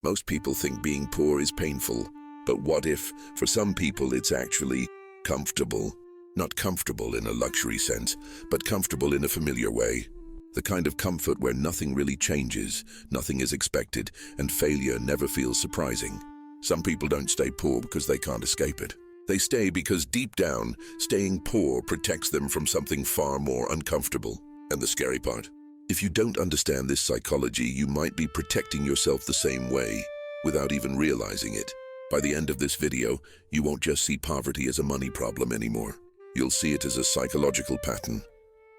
Most people think being poor is painful, but what if, for some people, it's actually comfortable? Not comfortable in a luxury sense, but comfortable in a familiar way. The kind of comfort where nothing really changes, nothing is expected, and failure never feels surprising. Some people don't stay poor because they can't escape it. They stay because deep down, staying poor protects them from something far more uncomfortable. And the scary part? If you don't understand this psychology, you might be protecting yourself the same way, without even realizing it. By the end of this video, you won't just see poverty as a money problem anymore. You'll see it as a psychological pattern,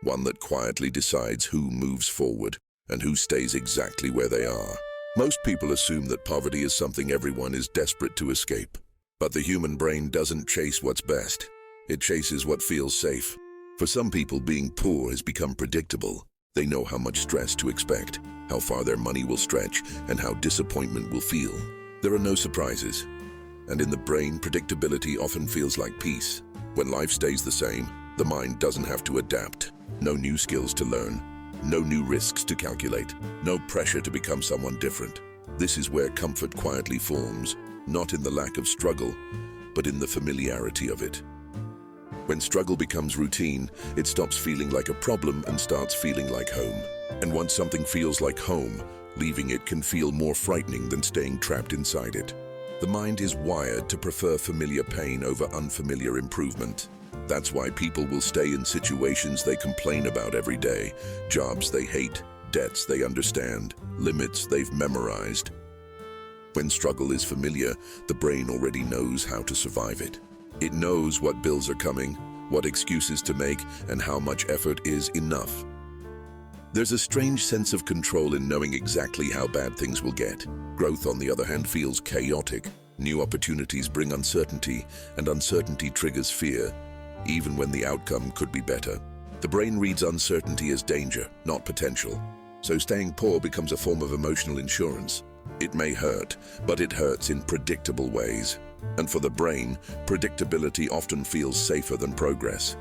one that quietly decides who moves forward and who stays exactly where they are. Most people assume that poverty is something everyone is desperate to escape. But the human brain doesn't chase what's best. It chases what feels safe. For some people, being poor has become predictable. They know how much stress to expect, how far their money will stretch, and how disappointment will feel. There are no surprises. And in the brain, predictability often feels like peace. When life stays the same, the mind doesn't have to adapt. No new skills to learn, no new risks to calculate, no pressure to become someone different. This is where comfort quietly forms, not in the lack of struggle, but in the familiarity of it. When struggle becomes routine, it stops feeling like a problem and starts feeling like home. And once something feels like home, leaving it can feel more frightening than staying trapped inside it. The mind is wired to prefer familiar pain over unfamiliar improvement. That's why people will stay in situations they complain about every day, jobs they hate, debts they understand, limits they've memorized. When struggle is familiar, the brain already knows how to survive it. It knows what bills are coming, what excuses to make, and how much effort is enough. There's a strange sense of control in knowing exactly how bad things will get. Growth, on the other hand, feels chaotic. New opportunities bring uncertainty, and uncertainty triggers fear, even when the outcome could be better. The brain reads uncertainty as danger, not potential. So staying poor becomes a form of emotional insurance. It may hurt, but it hurts in predictable ways. And for the brain, predictability often feels safer than progress.